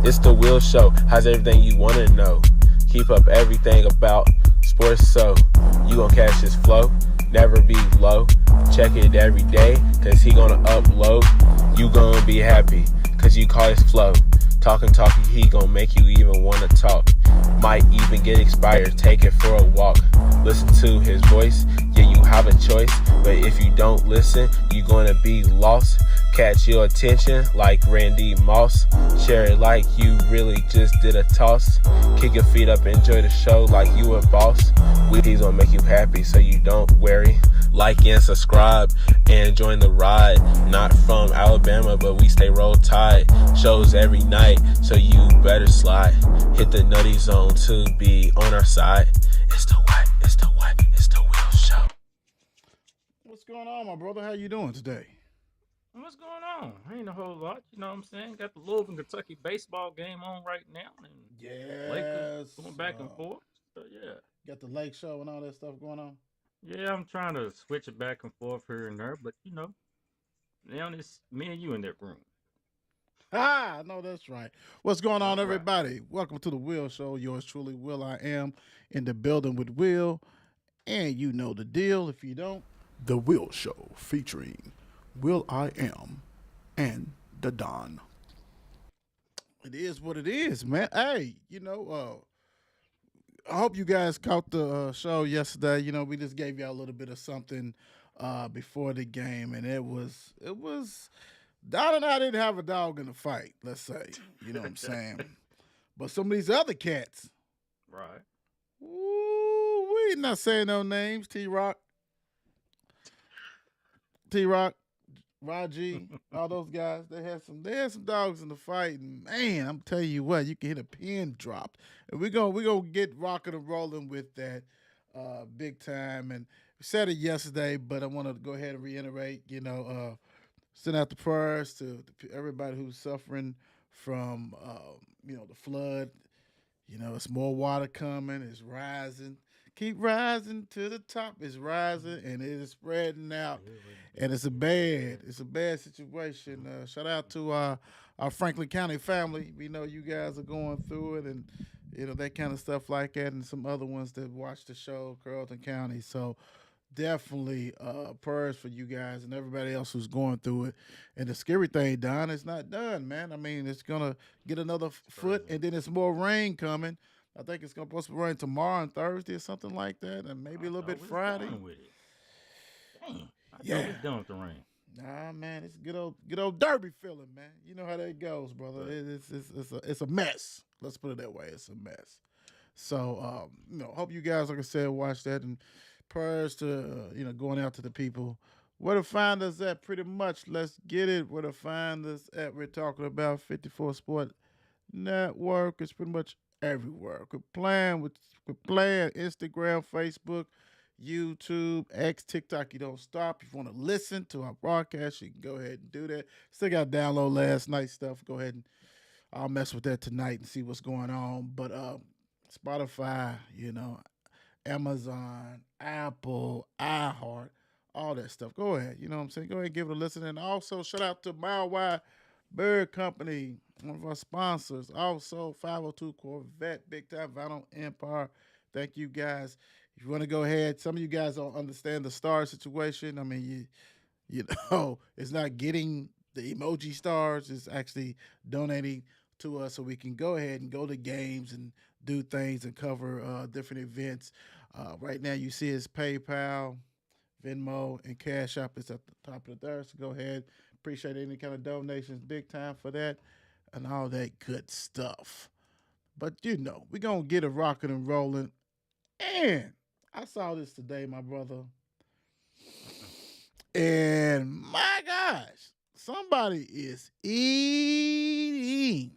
It's the Will Show. How's everything you want to know? Keep up everything about sports so you gon' catch his flow. Never be low. Check it every day, cause he gonna upload. You gonna be happy, cause you call his flow. Talking, he gonna make you even wanna talk. Might even get inspired, take it for a walk. Listen to his voice, yeah, you have a choice. But if you don't listen, you gonna be lost. Catch your attention like Randy Moss. Share it like you really just did a toss. Kick your feet up, enjoy the show like you a boss. He's gonna make you happy so you don't worry. Like and subscribe and join the ride. Not from Alabama, but we stay roll tide. Shows every night, so you better slide. Hit the nutty zone to be on our side. It's the Will Show. What's going on, my brother? How you doing today? What's going on? Ain't a whole lot, you know what I'm saying? Got the Louisville, Kentucky baseball game on right now, and Lakers Yes. going back and forth. So yeah, Got the lake show and all that stuff going on. yeah, I'm trying to switch it back and forth here and there, but now it's me and you in that room. Ah, no, that's right. What's going on, That's right. everybody? Welcome to the Will Show. Yours truly, Will I Am, in the building with Will. And you know the deal. If you don't, The Will Show featuring Will I Am and the Don. It is what it is, man. Hey, I hope you guys caught the show yesterday. We just gave y'all a little bit of something before the game, and it was Don and I didn't have a dog in the fight. Let's say, you know what I'm saying. But some of these other cats, Right. ooh, we not saying no names. T Rock, Raji, all those guys. They had some dogs in the fight, and man, I'm telling you what, you can hit a pin drop, and we're gonna get rocking and rolling with that big time. And we said it yesterday, but I want to go ahead and reiterate. Send out the prayers to everybody who's suffering from the flood. It's more water coming. It's rising. Keep rising to the top. It's rising and it is spreading out, and it's a bad situation. Shout out to our Franklin County family. We know you guys are going through it, and that kind of stuff like that, and some other ones that watch the show, Carrollton County. So definitely prayers for you guys and everybody else who's going through it. And the scary thing, Don, it's not done, man. I mean, it's gonna get another foot, Crazy. and then it's more rain coming. I think it's gonna supposed to rain tomorrow and Thursday or something like that, and maybe I a little bit thought we was Friday. done with it. Dang. I thought we Yeah. was done with the rain. Nah, man, it's good old derby feeling, man. You know how that goes, brother. But It's a mess. Let's put it that way. It's a mess. So, hope you guys, like I said, watch that, and prayers to going out to the people. Where to find us at? Pretty much. Let's get it. Where to find us at? We're talking about 54 Sport Network. It's pretty much everywhere. We're playing Instagram, Facebook, YouTube, X, TikTok. You don't stop. If you want to listen to our broadcast, you can go ahead and do that. Still got to download last night's stuff. Go ahead and I'll mess with that tonight and see what's going on. But Spotify, Amazon, Apple, iHeart, all that stuff. Go ahead. You know what I'm saying? Go ahead and give it a listen. And also, shout out to Mile Wide Bird Company, one of our sponsors. Also, 502 Corvette, Big Time Vinyl Empire. Thank you guys. If you want to go ahead, some of you guys don't understand the star situation. I mean, it's not getting the emoji stars, it's actually donating to us so we can go ahead and go to games and do things and cover different events. Right now, you see it's PayPal, Venmo, and Cash App is at the top of the there. So go ahead. Appreciate any kind of donations. Big time for that and all that good stuff. But we're going to get it rocking and rolling. And I saw this today, my brother. And my gosh, somebody is eating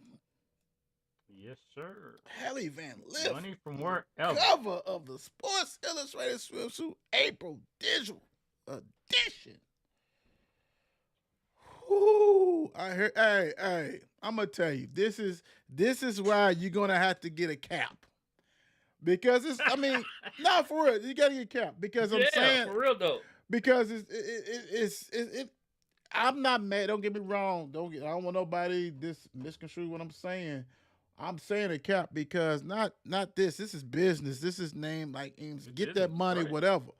yes, sir. Hallie Van Lift Money from on the wherever. cover of the Sports Illustrated swimsuit April digital edition. Whoo! I heard. Hey! I'm gonna tell you, this is why you're gonna have to get a cap because it's. I mean, not for real. You gotta get a cap because I'm Yeah, saying for real though. because it's I'm not mad. Don't get me wrong. I don't want nobody misconstrue what I'm saying. I'm saying it, Cap, because not this. This is business. This is name like get that money, right. whatever.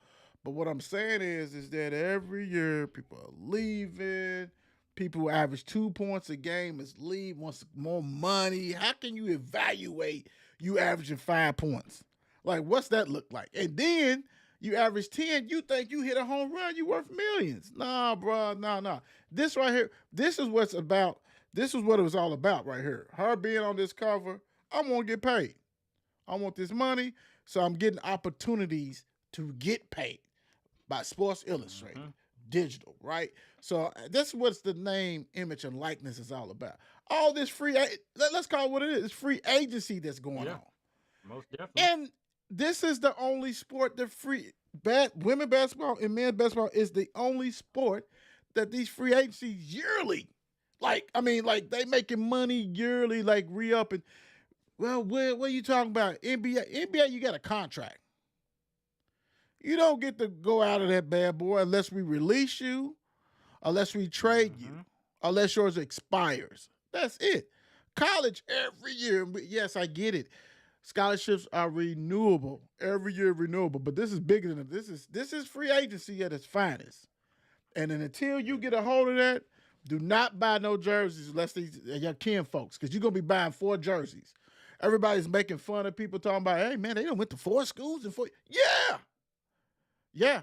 But what I'm saying is that every year people are leaving. People who average 2 points a game is leave, wants more money. How can you evaluate you averaging 5 points? Like, what's that look like? And then you average 10, you think you hit a home run, you worth millions. Nah, bro, nah. This right here, this is what's about. This is what it was all about right here. Her being on this cover, I want to get paid. I want this money, so I'm getting opportunities to get paid by Sports Illustrated, digital, right? So that's what the name, image, and likeness is all about. All this let's call it what it is. It's free agency that's going on. Most definitely. And this is the only sport that women basketball and men's basketball is the only sport that these free agencies yearly. Like they making money yearly, like re-upping. Well, what are you talking about? NBA, you got a contract. You don't get to go out of that bad boy unless we release you, unless we trade you, unless yours expires. That's it. College every year. Yes, I get it. Scholarships are renewable every year, renewable. But this is bigger than this is free agency at its finest. And then until you get a hold of that, do not buy no jerseys unless these your kin folks, because you're gonna be buying 4 jerseys. Everybody's making fun of people talking about, hey man, they done went to 4 schools and 4. Yeah.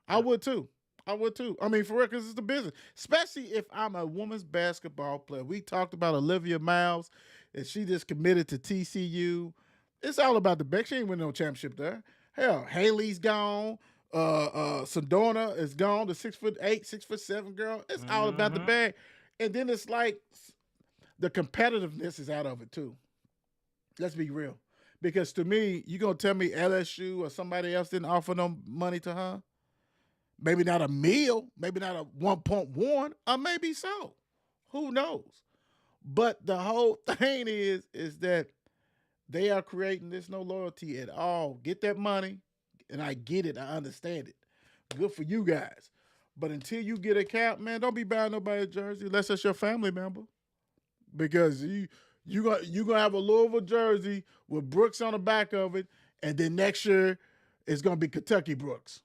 I would too. I mean, for real, because it's the business. Especially if I'm a women's basketball player. We talked about Olivia Miles, and she just committed to TCU. It's all about the back. She ain't win no championship there. Hell, Haley's gone. Sedona is gone. The 6'8", 6'7" girl. It's all about the bag. And then it's like the competitiveness is out of it too. Let's be real. Because to me, you gonna tell me LSU or somebody else didn't offer no money to her? Maybe not a meal, maybe not a 1.1, or maybe so. Who knows? But the whole thing is that they are creating this no loyalty at all. Get that money, and I get it. I understand it. Good for you guys. But until you get a cap, man, don't be buying nobody's jersey unless it's your family member. Because you're gonna have a Louisville jersey with Brooks on the back of it, and then next year it's gonna be Kentucky Brooks.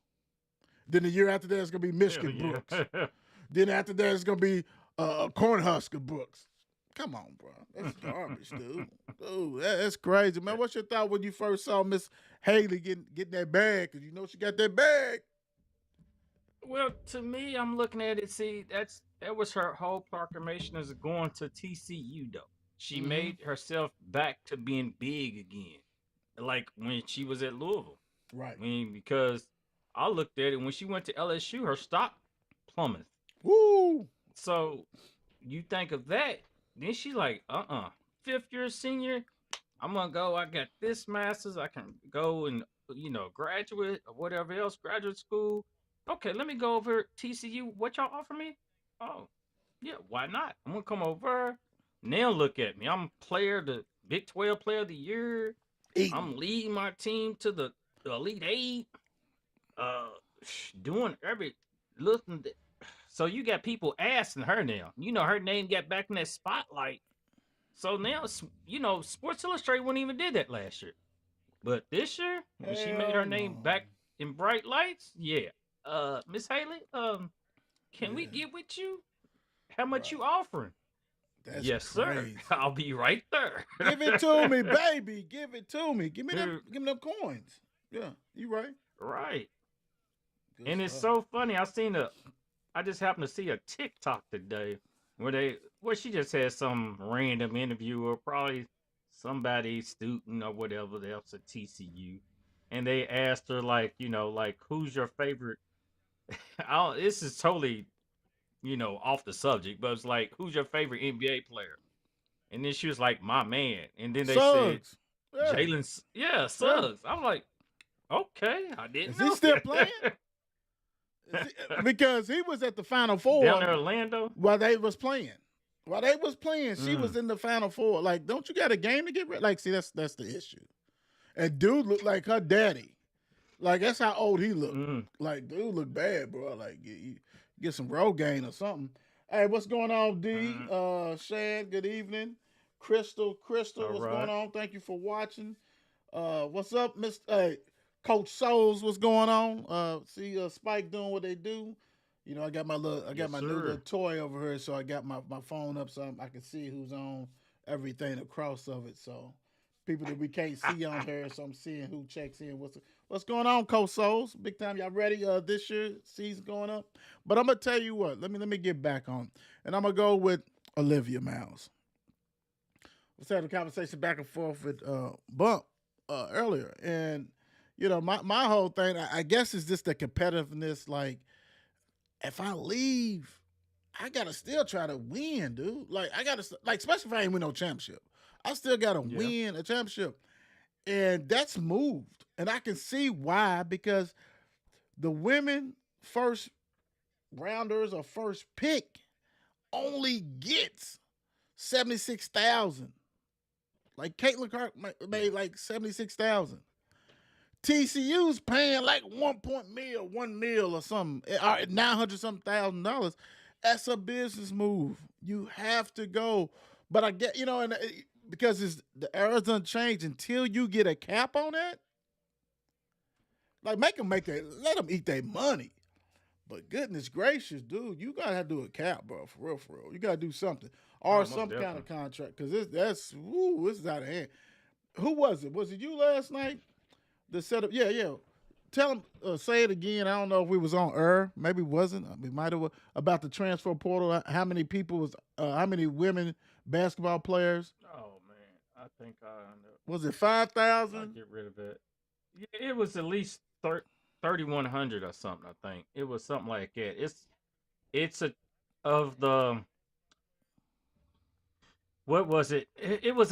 Then the year after that it's gonna be Michigan Brooks. Then after that it's gonna be Cornhusker Brooks. Come on, bro. That's garbage, dude. Dude, that's crazy, man. What's your thought when you first saw Miss Haley getting that bag? Because you know she got that bag. Well, to me, I'm looking at it. See, that was her whole proclamation as going to TCU, though. She made herself back to being big again, like when she was at Louisville. Right. I mean, because I looked at it when she went to LSU, her stock plummeted. Woo! So you think of that, then she like, 5th year senior, I'm gonna go. I got this master's. I can go and graduate or whatever else, graduate school. Okay, let me go over TCU. What y'all offer me? Oh, yeah, why not? I'm gonna come over. Now look at me. I'm the Big 12 Player of the Year. I'm leading my team to the Elite 8. Doing looking. So you got people asking her now. Her name got back in that spotlight. So now, Sports Illustrated wouldn't even did that last year. But this year, when she made her name back in bright lights, yeah. Miss Haley, can we get with you? How much you offering? That's yes, crazy. Sir. I'll be right there. Give it to me, baby. Give it to me. Give me them coins. Yeah, you right. Right. Good and stuff. It's so funny. I just happened to see a TikTok today where she just had some random interviewer, probably somebody student or whatever else at TCU, and they asked her like who's your favorite? This is totally off the subject, but it's like, who's your favorite NBA player? And then she was like, my man. And then they Suggs. said Jalen. Yeah, Suggs. I'm like, okay, I didn't know. Is he still playing? Because he was at the Final Four down in Orlando while they was playing. She was in the Final Four. Like, don't you got a game to get ready? Like, see, that's the issue. And dude looked like her daddy. Like, that's how old he looked. Like, dude looked bad, bro. Like, get some Rogaine or something. Hey, what's going on, D? Mhm. Shad, good evening. Crystal, All what's going right. on? Thank you for watching. What's up, Miss Coach Souls? What's going on? See Spike doing what they do. You know, I got Yes, my new little sir. toy over here, so I got my phone up so I can see who's on everything across of it. So people that we can't see on here, so I'm seeing who checks in. What's going on, Coach Souls? Big time, y'all ready? This year season going up. But I'm gonna tell you what. Let me get back on, and I'm gonna go with Olivia Miles. Was having a conversation back and forth with Bump earlier, and you know my whole thing, I guess, is just the competitiveness. Like, if I leave, I gotta still try to win, dude. Like, I gotta like, especially if I ain't win no championship, I still gotta Yeah. win a championship, and that's moved, and I can see why, because the women first rounders or first pick only gets 76,000. Like Caitlin Clark made Yeah. like 76,000. TCU's paying like 1 mil or something, or 900 something $1,000. That's a business move. You have to go, but I get, and because the era's done changed, until you get a cap on that. Like, let them eat their money. But goodness gracious, dude, you gotta have to do a cap, bro, for real, for real. You gotta do something or Oh, most some kind of definitely. contract, because this is out of hand. Who was it? Was it you last night? The setup, yeah, yeah. Tell him, say it again. I don't know if we was on air. Maybe wasn't. We might have about the transfer portal. How many people was? How many women basketball players? Oh man, I think Was it I'll 5,000? get rid of it. Yeah, it was at least 3,100 or something. I think it was something like that. It's a of the what was it? It was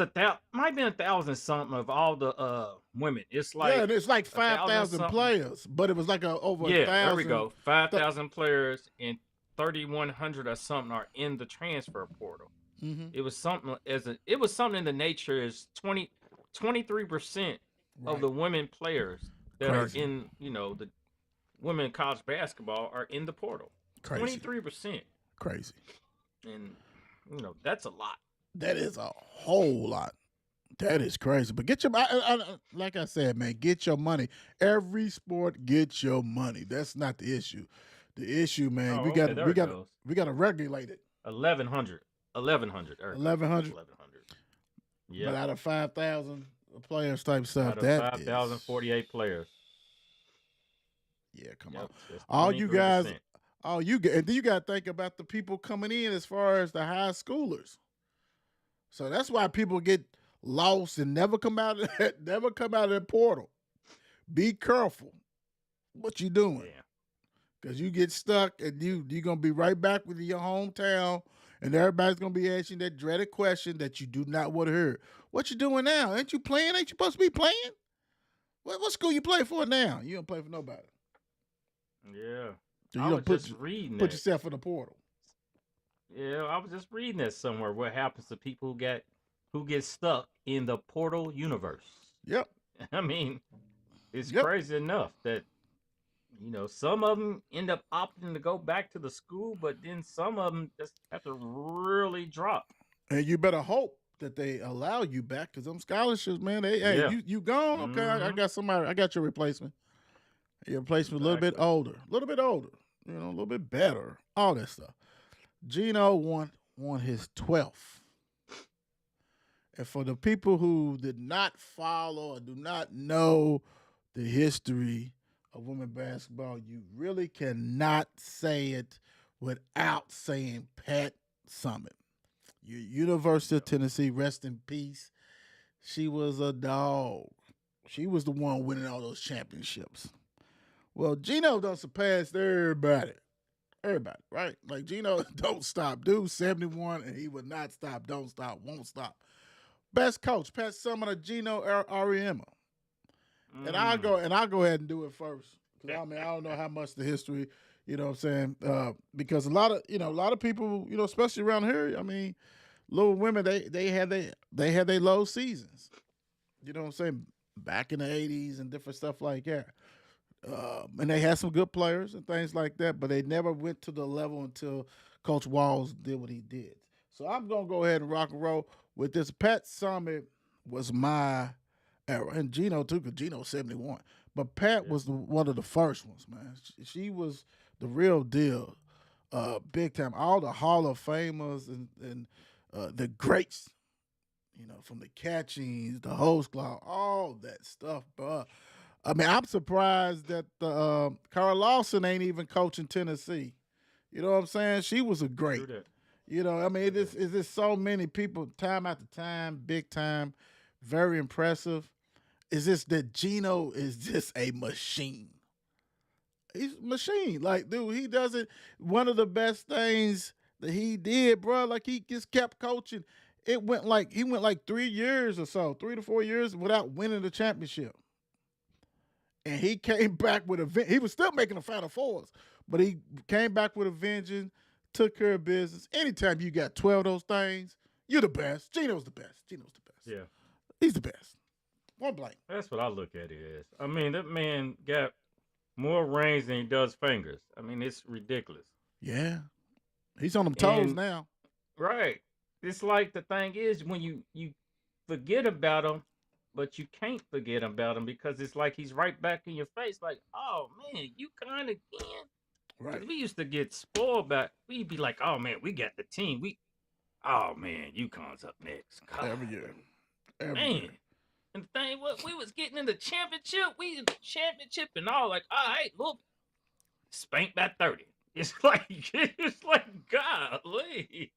might be 1,000 something of all the women. It's Yeah, like and it's like a five thousand thousand something. players, but it was like over a Yeah, there we thousand. go. 5,000 players and 3,100 or something are in the transfer portal. Mm-hmm. It was something it was something in the nature is 23% of Right, the women players that are crazy, in, the women college basketball are in the portal. crazy, 23%. crazy. And that's a lot. That is a whole lot. That is crazy. But get your, like I said, man, get your money. Every sport, get your money. That's not the issue. The issue, man, Oh, okay, there it goes. we got to regulate it. 1,100. 1,100. There it goes. 1,100. 1,100. But Yep. out of 5,000 players type stuff, Out of that is, 5,048 players. yeah, come on. Yep. That's All you guys, 23%. and then you got to think about the people coming in as far as the high schoolers. So that's why people get lost and never come out of that portal. Be careful what you doing, Yeah. because you get stuck and you're gonna be right back with your hometown, and everybody's gonna be asking that dreaded question that you do not want to hear. What you doing now? Ain't you playing? Ain't you supposed to be playing? What school you play for now? You don't play for nobody. Yeah. So I you was don't just reading put that. yourself in the portal. Yeah, I was just reading that somewhere. What happens to people who get stuck in the portal universe? Yep. I mean, it's Yep. crazy enough that some of them end up opting to go back to the school, but then some of them just have to really drop. And you better hope that they allow you back, because them scholarships, man. Hey, Yeah. you gone? Okay, I Mm-hmm. got somebody. I got your replacement. Your replacement a little bit Exactly. older, a little bit better, all that stuff. Gino won his 12th. And for the people who did not follow or do not know the history of women basketball, you really cannot say it without saying Pat Summitt. University of Yeah. Tennessee, rest in peace. She was a dog. She was the one winning all those championships. Well, Gino done surpassed everybody. Everybody, right? Like, Gino don't stop. Dude, 71, and he would not stop. Don't stop. Won't stop. Best coach, Pat Summitt, Gino Ariema. And I'll Mm. go ahead and do it first. Because I don't know how much the history, you know what I'm saying? Because a lot of people, especially around here, little women, they had their low seasons. You know what I'm saying? Back in the 80s and different stuff like that. And they had some good players and things like that, but they never went to the level until Coach Walls did what he did. So I'm gonna go ahead and rock and roll with this. Pat Summit was my era, and Gino too, because Gino's 71. But Pat Yeah. was one of the first ones, man. She was the real deal, big time. All the Hall of Famers and the greats, from the Catchings, the Host Claw, all that stuff, bro. I mean, I'm surprised that Carl Lawson ain't even coaching Tennessee. You know what I'm saying? She was a great. True that. I mean, it's just so many people, time after time, big time, very impressive. It's just that Gino is just a machine. He's a machine. Like, dude, he does it. One of the best things that he did, bro, like he just kept coaching. He went like 3 years or so, 3 to 4 years without winning the championship. And he came back with he was still making the Final Fours, but he came back with a vengeance, took care of business. Anytime you got 12 of those things, you're the best. Gino's the best. Gino's the best. Yeah. He's the best. Point blank. That's what I look at it as. I mean, that man got more rings than he does fingers. I mean, it's ridiculous. Yeah. He's on them toes And now. right. It's like the thing is when you forget about him, but you can't forget about him because it's like he's right back in your face. Like, oh man, you kind of can. 'Cause Right. we used to get spoiled back. We'd be like, oh man, we got the team. Oh man, UConn's up next. Every God, year. Every man. year. And the thing, what we was getting in the championship, we in the championship and all. Like, all right, look, spanked by 30. It's like golly.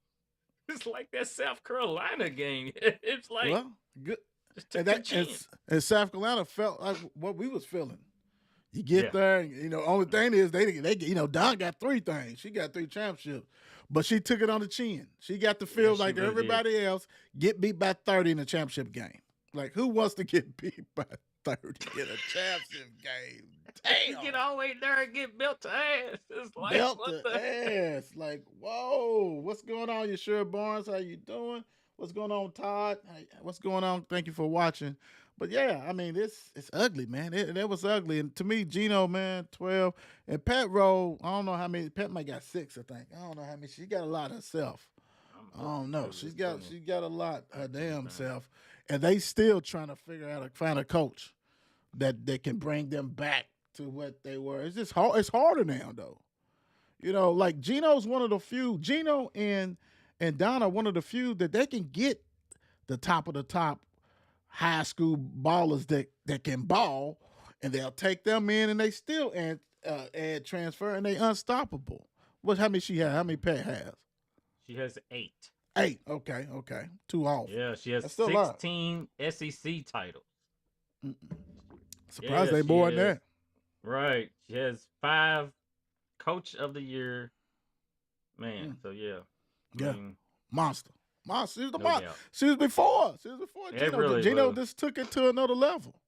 It's like that South Carolina game. It's like Well, good. just took And your that chance. and South Carolina felt like what we was feeling. You get Yeah. there, and only thing is they Don got 3 things. She got 3 championships, but she took it on the chin. She got to feel Yeah, she like really did. everybody else get beat by 30 in a championship game. Like, who wants to get beat by 30 in a championship game? You Damn. get all the way there and get built to ass. It's like Belt what the the ass. Like, whoa, what's going on? Yashir Barnes, how you doing? What's going on, Todd? What's going on? Thank you for watching. But yeah, I mean, it's ugly, man. It was ugly. And to me, Gino, man, 12. And Pat Rowe, I don't know how many. Pat might got 6, I think. I don't know how many. She got a lot herself. I don't know. She's got a lot her damn self. And they still trying to figure out find a coach that can bring them back to what they were. It's just hard. It's harder now, though. Like Gino's one of the few. Gino and Donna, one of the few that they can get the top of the top high school ballers that can ball, and they'll take them in, and they still add transfer, and they unstoppable. How many she has? How many Pat has? She has 8. 8. Okay. 2 off. Yeah, she has That's still a lot. 16 SEC titles. Surprised Yeah, they more she than is. that. Right. She has 5 Coach of the Year. Man, so yeah. Yeah. Monster. She was the No monster. doubt. She was before It Gino. really Gino was. just took it to another level.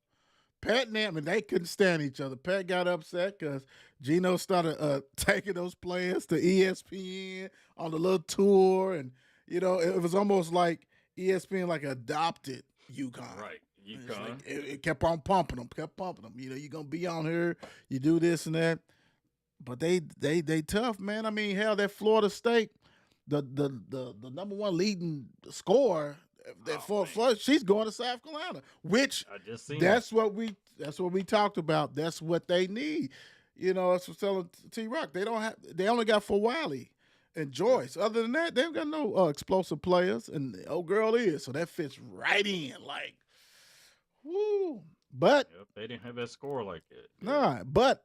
Pat and them, and they couldn't stand each other. Pat got upset because Gino started taking those players to ESPN on the little tour, and it was almost like ESPN adopted UConn. Right. It's UConn. like it kept on pumping them. You're gonna be on here, you do this and that. But they tough, man. I mean, hell, that Florida State, the number 1 leading scorer, she's going to South Carolina, which I just seen that's what we talked about. That's what they need. That's what telling T-Rock. They only got for Wiley and Joyce. Other than that, they've got no explosive players, and the old girl is, so that fits right in. Like, woo. But Yep, they didn't have that score like that. Yeah. nah, but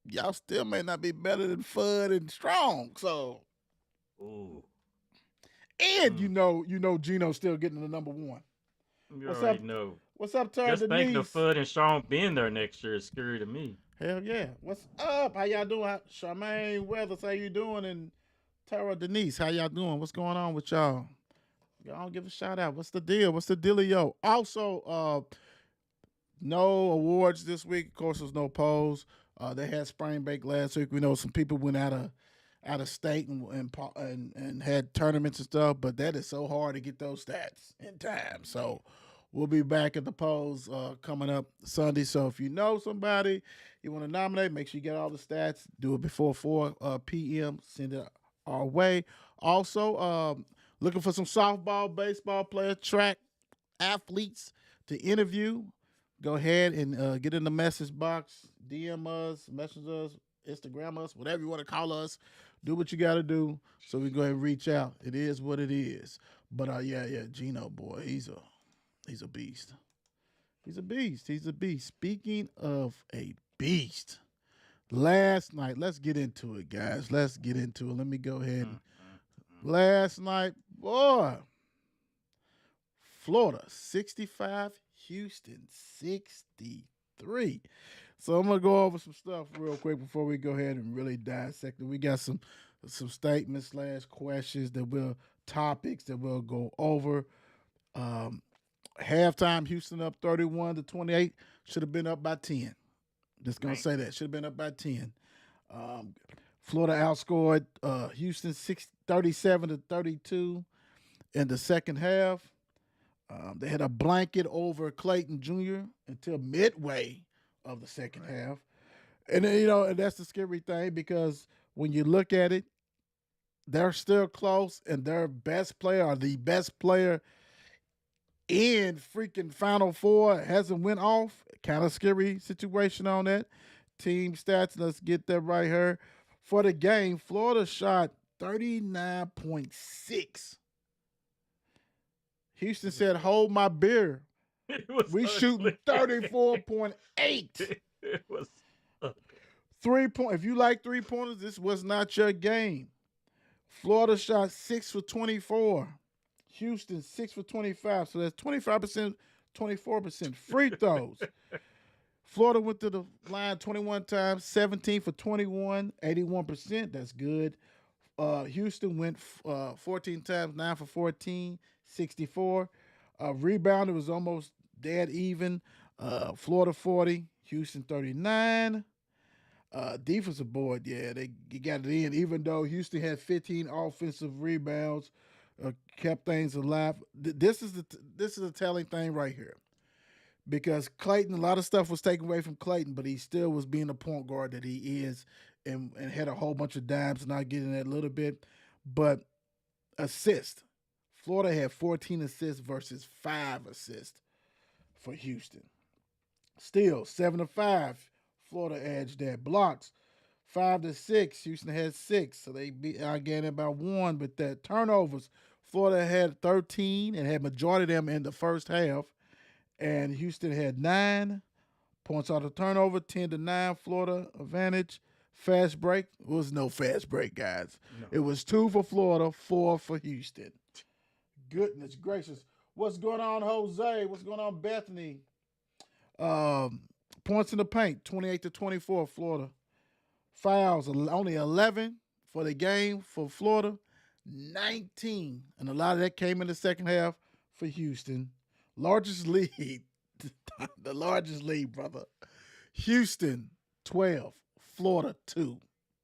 y'all still may not be better than Fudd and Strong. So, Ooh. and Gino's still getting the number 1. You What's already up? know. What's up, Tara Just thinking Denise? of Fudd and Sean being there next year is scary to me. Hell yeah. What's up? How y'all doing? Charmaine Weathers, how you doing? And Tara Denise, how y'all doing? What's going on with y'all? Y'all give a shout out. What's the deal? What's the dealio? Also, no awards this week. Of course, there's no polls. They had spring break last week. We know some people went out of state and had tournaments and stuff, but that is so hard to get those stats in time. So We'll be back at the polls coming up Sunday. So if you know somebody you want to nominate, make sure you get all the stats. Do it before 4 p.m. Send it our way. Also, looking for some softball, baseball players, track athletes to interview. Go ahead and get in the message box. DM us, message us, Instagram us, whatever you want to call us. Do what you got to do so we go ahead and reach out. It is what it is. But yeah, Gino boy, he's a beast. He's a beast. He's a beast. Speaking of a beast, last night, let's get into it, guys. Let's get into it. Let me go ahead. Last night, boy, Florida 65, Houston 63. So I'm gonna go over some stuff real quick before we go ahead and really dissect it. We got some statements / questions topics that we'll go over. Halftime, Houston up 31-28. Should have been up by 10. Just gonna say that. Should have been up by 10. Florida outscored Houston 37-32 in the second half. They had a blanket over Clayton Jr. until midway of the second half. And then, and that's the scary thing because when you look at it, they're still close, and their best player, or the best player in freaking Final Four, hasn't went off. Kind of scary situation on that. Team stats, let's get that right here. For the game, Florida shot 39.6. Houston said, hold my beer. We shooting 34.8. It was 3 point. If you like 3-pointers, this was not your game. Florida shot 6 for 24. Houston 6 for 25. So that's 25%, 24% free throws. Florida went to the line 21 times, 17 for 21, 81%. That's good. Houston went 14 times, 9 for 14, 64. Rebound, it was almost dead even. Florida 40, Houston 39. Defensive board, they got it in, even though Houston had 15 offensive rebounds, kept things alive. This is a telling thing right here. Because Clayton, a lot of stuff was taken away from Clayton, but he still was being the point guard that he is and had a whole bunch of dimes, and I'll get in that a little bit. But assists. Florida had 14 assists versus 5 assists for Houston. Still, 7-5. Florida edged that. Blocks, 5-6. Houston had 6, so they beat again by 1. But that turnovers, Florida had 13 and had majority of them in the first half. And Houston had 9 points out of turnover, 10-9. Florida advantage. Fast break. It was no fast break, guys. No. It was 2 for Florida, 4 for Houston. Goodness gracious. What's going on, Jose? What's going on, Bethany? Points in the paint, 28-24, Florida. Fouls, only 11 for the game for Florida, 19. And a lot of that came in the second half for Houston. Largest lead, the largest lead, brother. Houston, 12. Florida, 2.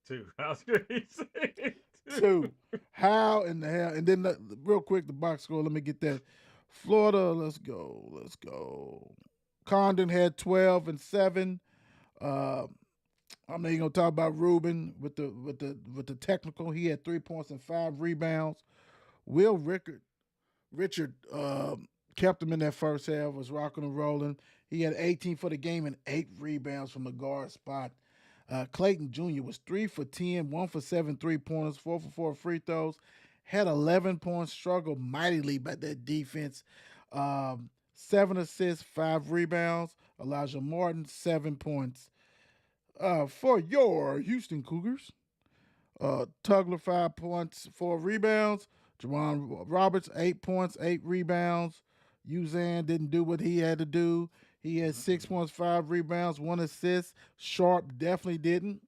2. I was going to say 2. How in the hell? And then real quick, the box score. Let me get that. Florida, let's go. Condon had 12 and 7. I'm not even gonna talk about Ruben with the technical. He had 3 points and 5 rebounds. Will Richard kept him in that first half, was rocking and rolling. He had 18 for the game and 8 rebounds from the guard spot. Clayton Jr. was 3 for 10, 1 for 7 3-pointers, 4 for 4 free throws. Had 11 points, struggled mightily by that defense. 7 assists, 5 rebounds. Elijah Martin, 7 points. For your Houston Cougars, Tugler, 5 points, 4 rebounds. Jerron Roberts, 8 points, 8 rebounds. Uzan didn't do what he had to do. He had 6 points, 5 rebounds, 1 assist. Sharp definitely didn't.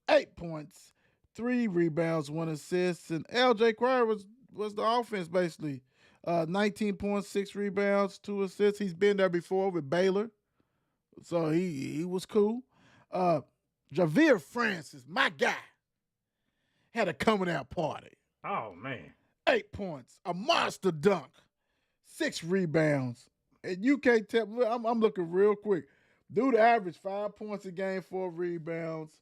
8 points, 3 rebounds, 1 assist. And LJ Cryer was the offense, basically. 19 points, 6 rebounds, 2 assists. He's been there before with Baylor. So he was cool. Javier Francis, my guy, had a coming out party. Oh, man. 8 points, a monster dunk, 6 rebounds. And you can't tell me, I'm looking real quick. Dude averaged 5 points a game, 4 rebounds.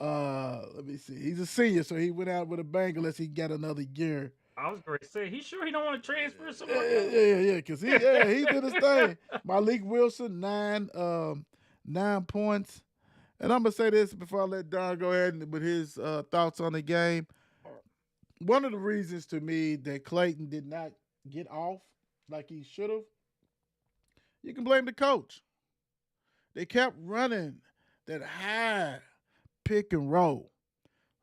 Let me see. He's a senior, so he went out with a bang unless he got another year. I was going to say, he sure he don't want to transfer Yeah, somewhere else? yeah, because he did his thing. Malik Wilson, 9 points. And I'm gonna say this before I let Don go ahead with his thoughts on the game. One of the reasons to me that Clayton did not get off like he should have, you can blame the coach. They kept running that high pick and roll.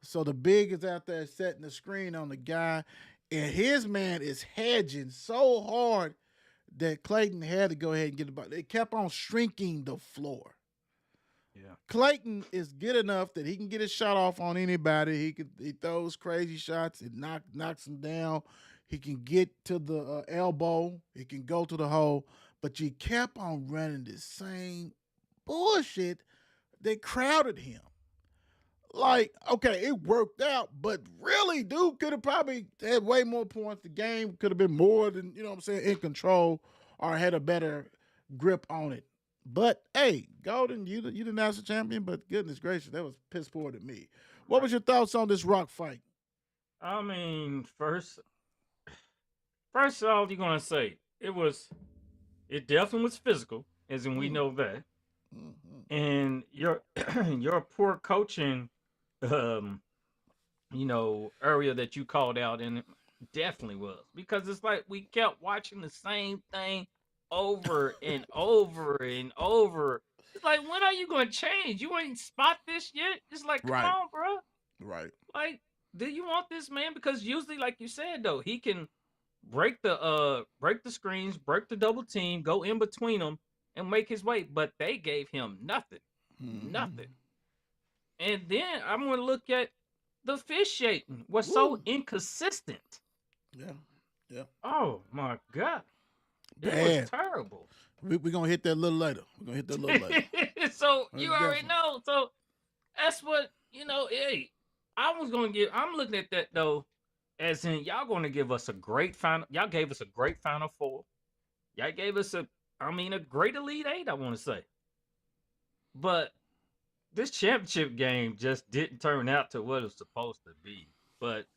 So the big is out there setting the screen on the guy, and his man is hedging so hard that Clayton had to go ahead and get the ball. They kept on shrinking the floor. Yeah. Clayton is good enough that he can get his shot off on anybody. He throws crazy shots. It knocks him down. He can get to the elbow. He can go to the hole. But you kept on running the same bullshit that crowded him. Like, okay, it worked out, but really, dude could have probably had way more points. The game could have been more than, you know what I'm saying, in control or had a better grip on it. But, hey, Golden, you the national champion, but goodness gracious, that was piss poor to me. What was your thoughts on this rock fight? I mean, first off, you're going to say, it definitely was physical, as in we know that. Mm-hmm. And your poor coaching, area that you called out, and it definitely was, because it's like we kept watching the same thing over and over and over. It's like, when are you going to change? You ain't spot this yet. It's like, come Right. on, bro. Right. Like, do you want this man? Because usually, like you said, though, he can break the screens, break the double team, go in between them, and make his way. But they gave him nothing. Mm-hmm. Nothing. And then I'm going to look at the officiating was so inconsistent. Yeah. Oh my God. It Bad. was terrible. We're going to hit that a little later. So Most you already definitely. know. So that's what, hey, I'm looking at that though, as in y'all going to give us a great final. Y'all gave us a great Final Four. Y'all gave us a great Elite Eight, I want to say. But this championship game just didn't turn out to what it was supposed to be. But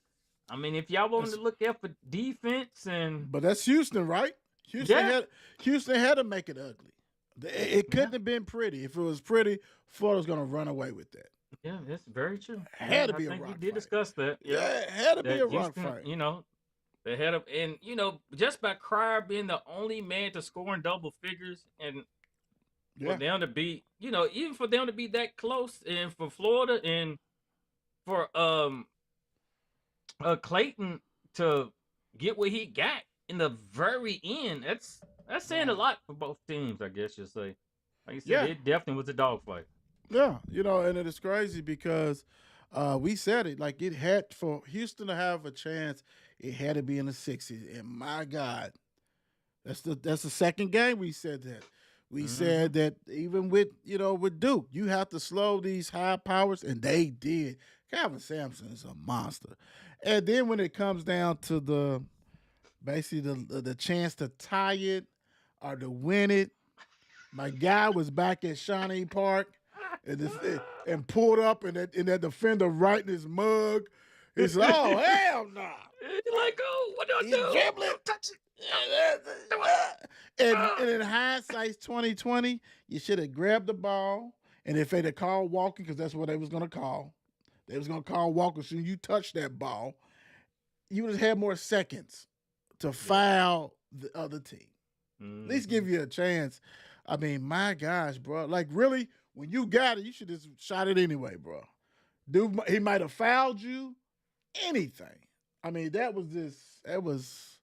I mean, if y'all wanted to look at for defense But that's Houston, right? Houston had to make it ugly. It couldn't have been pretty. If it was pretty, Florida's going to run away with that. Yeah, that's very true. Had to be a I think rock we did fight. discuss that. Yeah, it had to be That a rock Houston, fight. they had a, and just by Cryer being the only man to score in double figures, and for them to be, even for them to be that close, and for Florida and for Clayton to get what he got in the very end, that's saying a lot for both teams, I guess you'll say. Like you said, it definitely was a dogfight. Yeah, and it is crazy because we said it, like it had, for Houston to have a chance, it had to be in the 60s. And my God, that's the second game we said that. We said that even with Duke, you have to slow these high powers, and they did. Calvin Sampson is a monster. And then when it comes down to the chance to tie it or to win it, my guy was back at Shawnee Park and pulled up, and that defender right in his mug. He's like, oh, hell no. Nah. You're like, oh, what do I do? Dribbling. Touch it. And in hindsight, 2020, you should have grabbed the ball, and if they'd have called walking, because that's what they was going to call. They was going to call walking. So you touch that ball, you would have had more seconds to foul the other team. At least give you a chance. I mean, my gosh, bro. Like, really, when you got it, you should have shot it anyway, bro. Dude, he might have fouled you. Anything. I mean, that was,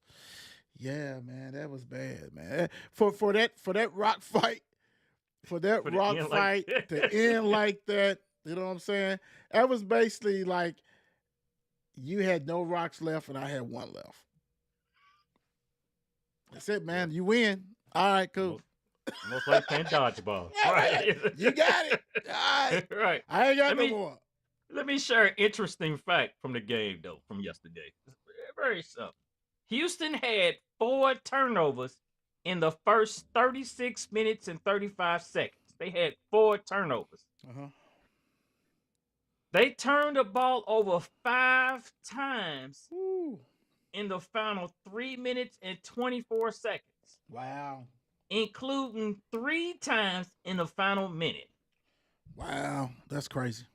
yeah, man, that was bad, man. For that rock fight, to end like that, you know what I'm saying? That was basically like you had no rocks left and I had one left. That's it, man. You win. All right, cool. Most like playing dodgeball. Right. You got it. All right. Right. I ain't got no more. Let me share an interesting fact from the game, though, from yesterday. very simple. Houston had 4 turnovers in the first 36 minutes and 35 seconds. They had 4 turnovers. Uh-huh. They turned the ball over 5 times Woo. in the final 3 minutes and 24 seconds, Wow. including 3 times in the final minute. Wow. That's crazy.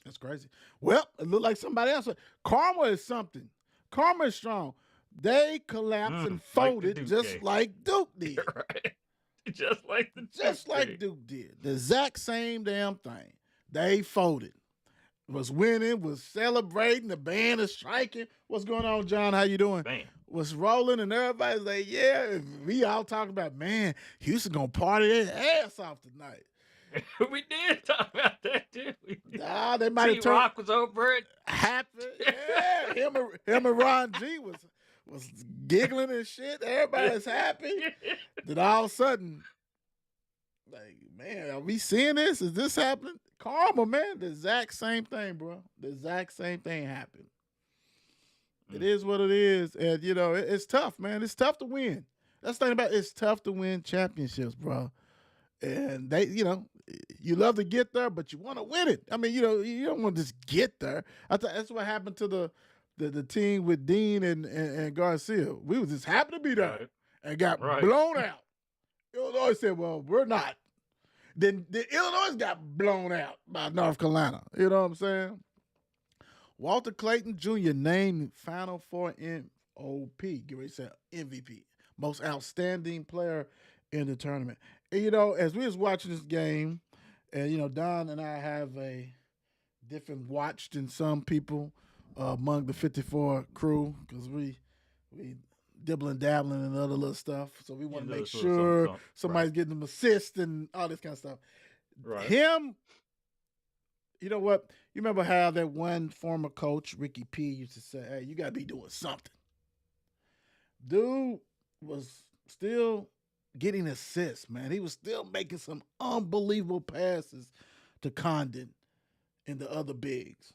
That's crazy. Well, it looked like somebody else. Karma is something. Karma is strong. They collapsed and Like the folded Duke just game. like Duke did. Right. Just like the Just Duke like game. Duke did. The exact same damn thing. They folded. Was winning, was celebrating, the band is striking. What's going on, John? How you doing? Man. Was rolling and everybody's like, yeah. And we all talking about, man, Houston gonna party their ass off tonight. We did talk about that, didn't we? Nah, they might have turned T-Rock was over it. happy. Yeah, him and Ron G was giggling and shit. Everybody's happy. Then all of a sudden, like, man, are we seeing this? Is this happening? Karma, man. The exact same thing, bro. The exact same thing happened. It is what it is. And, you know, it's tough, man. It's tough to win. That's the thing about it. It's tough to win championships, bro. And they, you know, you love to get there, but you want to win it. I mean, you know, you don't want to just get there. I thought that's what happened to the team with Dean and Garcia. We was just happy to be there Right. and got Right. blown out. Illinois said, well, we're not. Then Illinois got blown out by North Carolina. You know what I'm saying? Walter Clayton Jr. named Final Four MOP, get ready to say MVP, most outstanding player in the tournament. And, you know, as we was watching this game, and, you know, Don and I have a different watch than some people among the 54 crew because we dibbling dabbling and other little stuff. So we want to Yeah, make little sure something. somebody's getting them assists and all this kind of stuff. Right. Him, you know what? You remember how that one former coach, Ricky P, used to say, hey, you got to be doing something. Dude was still getting assists, man. He was still making some unbelievable passes to Condon and the other bigs.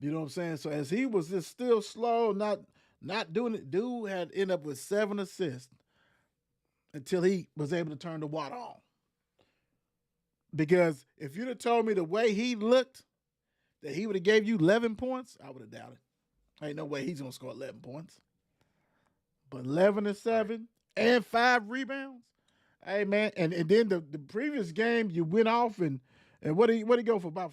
You know what I'm saying? So as he was just still slow, not doing it, dude had ended up with 7 assists until he was able to turn the water on. Because if you'd have told me the way he looked, that he would have gave you 11 points, I would have doubted. Ain't no way he's going to score 11 points. But 11 and 7 and 5 rebounds. Hey, man. And then the previous game, you went off and what did he go for? About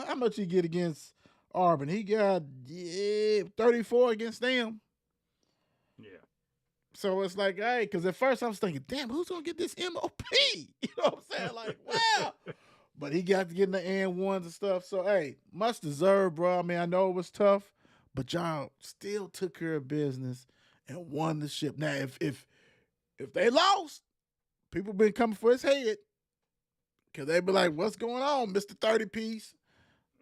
how much he get against Auburn? He got 34 against them. Yeah. So it's like, hey, because at first I was thinking, damn, who's going to get this MOP? You know what I'm saying? Like, wow. But he got to get in the and ones and stuff. So, hey, much deserved, bro. I mean, I know it was tough, but y'all still took care of business and won the ship. Now, if they lost, people been coming for his head because they be like, what's going on, Mr. 30-piece?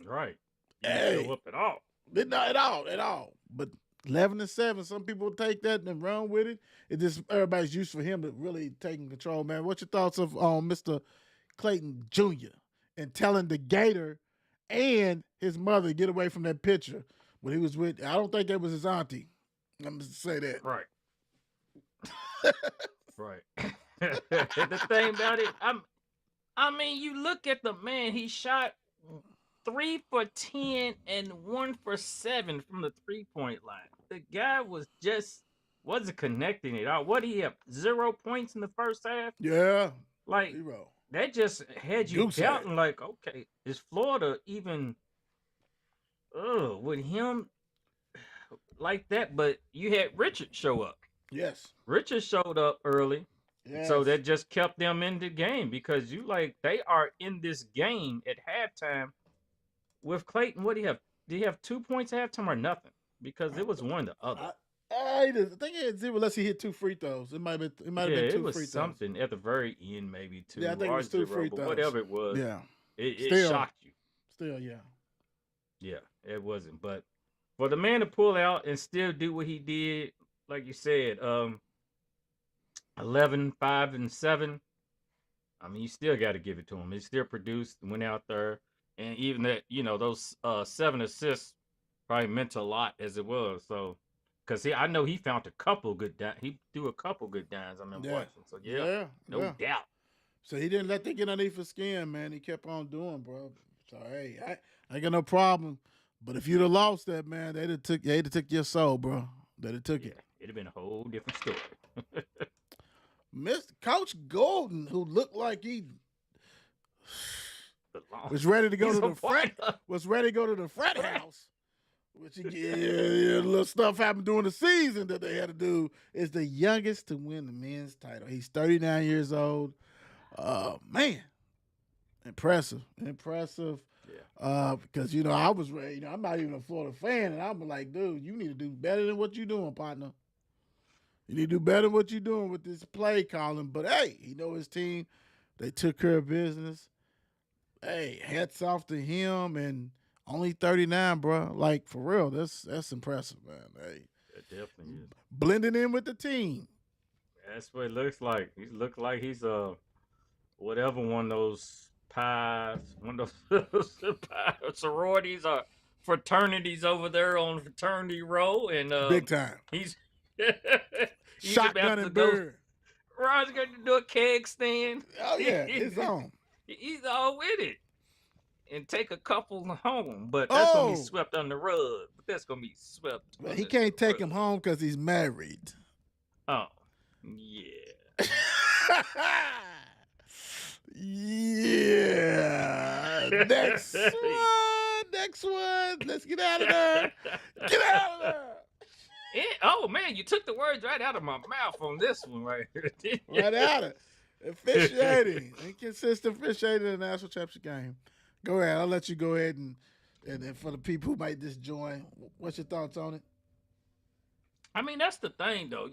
Right. You Hey. didn't show up at all. Not at all. But 11 and 7, some people take that and run with it. It just everybody's used for him to really taking control, man. What's your thoughts of Mr. Clayton Jr. and telling the Gator and his mother to get away from that picture when he was with? I don't think that was his auntie. I'm just say that. Right. Right. The thing about it, I mean, you look at the man, he shot 3 for 10 and 1 for 7 from the 3-point line. The guy wasn't connecting it out. What did he have? 0 points in the first half? Yeah, Like, 0. that just had you Goose doubting, like, okay, is Florida even with him like that? But you had Richard show up. Yes. Richard showed up early. Yes. So that just kept them in the game because they are in this game at halftime with Clayton. What do you have? Did he have 2 points at halftime or nothing? Because it was one or the other. I think he had 0 unless he hit 2 free throws. It might have been 2 it was free throws. something at the very end, maybe 2. Yeah, I think it or was 2 0, free but throws. whatever it was, Yeah. it Still. shocked you. Still, yeah. Yeah, it wasn't. But for the man to pull out and still do what he did, like you said, 11, 5, and 7. I mean, you still got to give it to him. He still produced, went out there, and even that, those 7 assists probably meant a lot as it was. So Cause I know he found a couple good he threw a couple good downs. I remember Yeah. watching. So yeah, no Yeah. doubt. So he didn't let that get underneath his skin, man. He kept on doing, bro. So hey, I ain't got no problem. But if you'd have lost that, man, they'd have took your soul, bro. They'd have took Yeah, it. it'd have been a whole different story. Mr. Coach Golden, who looked like he The long- was ready to go He's to a the frat, part- was ready to go to the frat house. Which little stuff happened during the season that they had to do. Is the youngest to win the men's title. He's 39 years old. Man, impressive. Yeah. Because I was ready. I'm not even a Florida fan, and I'm like, dude, you need to do better than what you're doing, partner. You need to do better than what you're doing with this play calling. But hey, his team, they took care of business. Hey, hats off to him, and only 39, bro. Like, for real, that's impressive, man. Hey, It definitely is. blending in with the team. That's what it looks like. He looks like he's whatever one of those pies, one of those sororities or fraternities over there on fraternity row, and Big time. he's Shotgun about to and go. bird. Ron's going to do a keg stand. Oh, yeah, it's on. He's all with it. And take a couple home, but that's gonna be Oh. swept on the rug. But that's gonna be swept. But he under can't the take him rug. home because he's married. Oh, yeah. Yeah. Next one. Let's get out of there. Get out of there. Oh man, you took the words right out of my mouth on this one right here. Right out of it. Officiating. Inconsistent officiating in the national championship game. Go ahead. I'll let you go ahead and for the people who might just join, what's your thoughts on it? I mean, that's the thing though.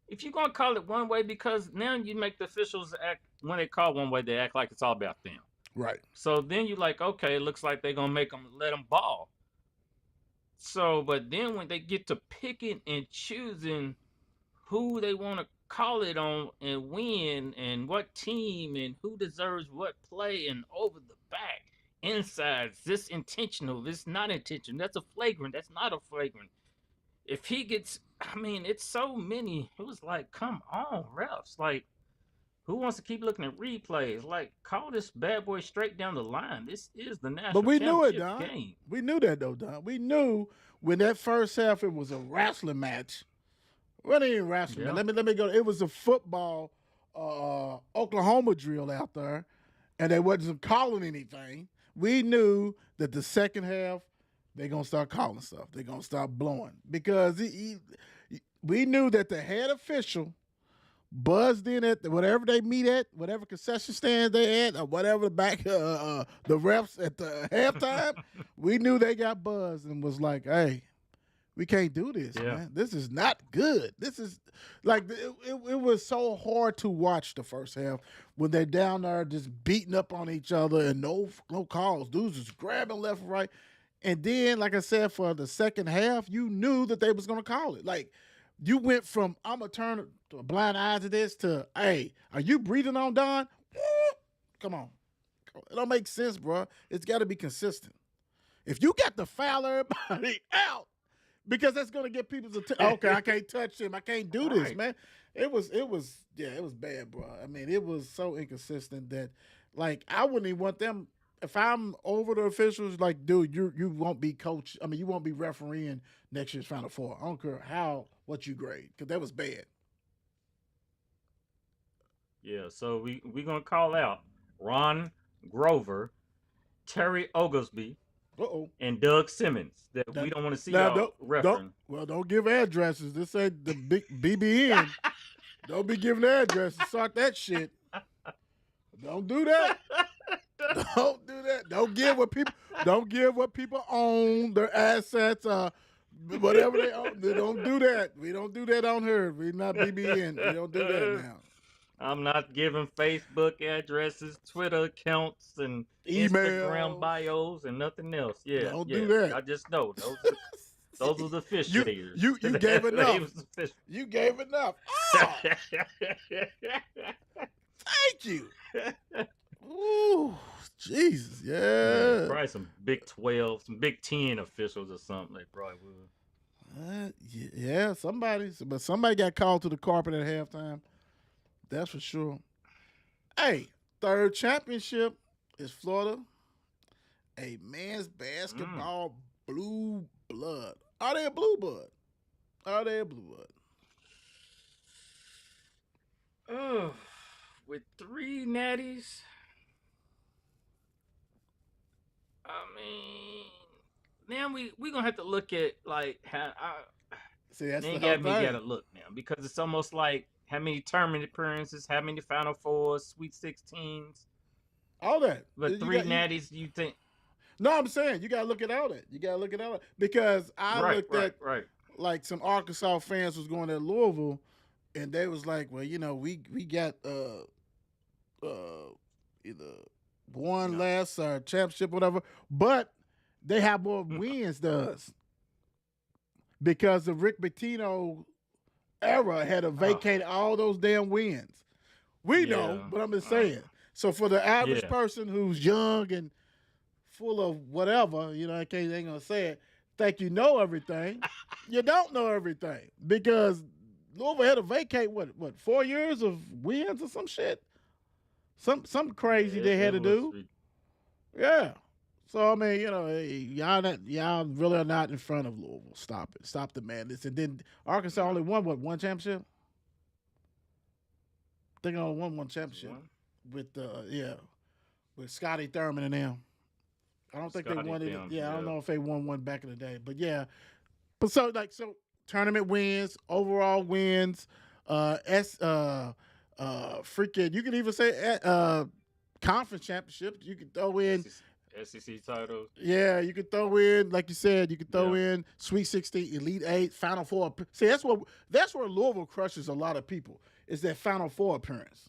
If you're gonna call it one way, because now you make the officials act when they call one way, they act like it's all about them. Right. So then you're like, okay, it looks like they're gonna let them ball. So, but then when they get to picking and choosing who they want to call it on and when and what team and who deserves what play and over the back, insides, this intentional, this not intentional, that's a flagrant, that's not a flagrant. If he gets, I mean, it's so many. It was like, come on, refs. Like, who wants to keep looking at replays? Like, call this bad boy straight down the line. This is the national But we knew it, championship Don. game. We knew that, though, Don. We knew when that first half it was a wrestling match. Well, it ain't wrestling. Yeah. Let me go. It was a football Oklahoma drill out there, and they wasn't calling anything. We knew that the second half they're gonna start calling stuff. They're gonna start blowing because we knew that the head official buzzed in at whatever they meet at, whatever concession stand they at, or whatever the back the refs at the halftime. We knew they got buzzed and was like, "Hey, we can't do this, Yeah. man. This is not good. This is like it was so hard to watch the first half when they're down there just beating up on each other and no calls. Dudes just grabbing left and right. And then, like I said, for the second half, you knew that they was gonna call it. Like you went from I'm gonna turn a blind eye to this to, hey, are you breathing on Don? Come on. It don't make sense, bro. It's got to be consistent. If you got to foul everybody out, because that's gonna get people's attention. Okay, I can't touch him. I can't do this, Right. man. It was bad, bro. I mean, it was so inconsistent that, like, I wouldn't even want them. If I'm over the officials, like, dude, you won't be coach. I mean, you won't be refereeing next year's Final Four. I don't care what you grade, because that was bad. Yeah, so we gonna call out Ron Grover, Terry Oglesby, and Doug Simmons. That we don't want to see y'all referencing. Don't give addresses. This ain't the big BBN. Don't be giving addresses. Suck that shit. Don't do that. Don't do that. Don't give what people own, their assets, whatever they own. They don't do that. We don't do that on here. We not BBN. We don't do that now. I'm not giving Facebook addresses, Twitter accounts, and Email. Instagram bios, and nothing else. Yeah, Don't yeah. do that. I just know those are the officiators. You gave They enough. was the fish- You gave enough. Oh, thank you. Ooh, Jesus, Yeah, yeah. probably some Big 12, some Big 10 officials or something. They probably would. Yeah, somebody got called to the carpet at halftime. That's for sure. Hey, third championship is Florida, a men's Mm. basketball blue blood. Are they a blue blood? Are they a blue blood? Oh, with 3 natties, I mean, now we gonna have to look at like how See, that's the then whole got me thing. gotta look now because it's almost like how many tournament appearances, how many Final Fours, Sweet 16s, All that. but You three got you. natties. You think No, I'm saying you gotta look at all that. You gotta look at all that because I right, looked right, at right. like some Arkansas fans was going to Louisville, and they was like, well, we got either one No, last championship, whatever, but they have more Mm, wins does because the Rick Pitino era had to oh vacate all those damn wins. We know, yeah, but I'm just uh, saying. So for the average yeah. person who's young and full of whatever, I ain't gonna say it, think you know everything. You don't know everything because Louisville had to vacate what 4 years of wins or some shit, some crazy It, they had it to was do. Yeah. So I mean, y'all really are not in front of Louisville. Stop it. Stop the madness. And then Arkansas no only won one championship. They only won one championship one. with with Scotty Thurman and them. I don't think they Scotty won it. them, Yeah, I don't yeah. know if they won one back in the day, but yeah. But so tournament wins, overall wins, freaking. You can even say conference championships. You can throw in, SEC titles. yeah, you can throw in, like you said, you can throw Yeah. in Sweet 16, Elite Eight, Final Four. See, that's where Louisville crushes a lot of people. Is that Final Four appearance?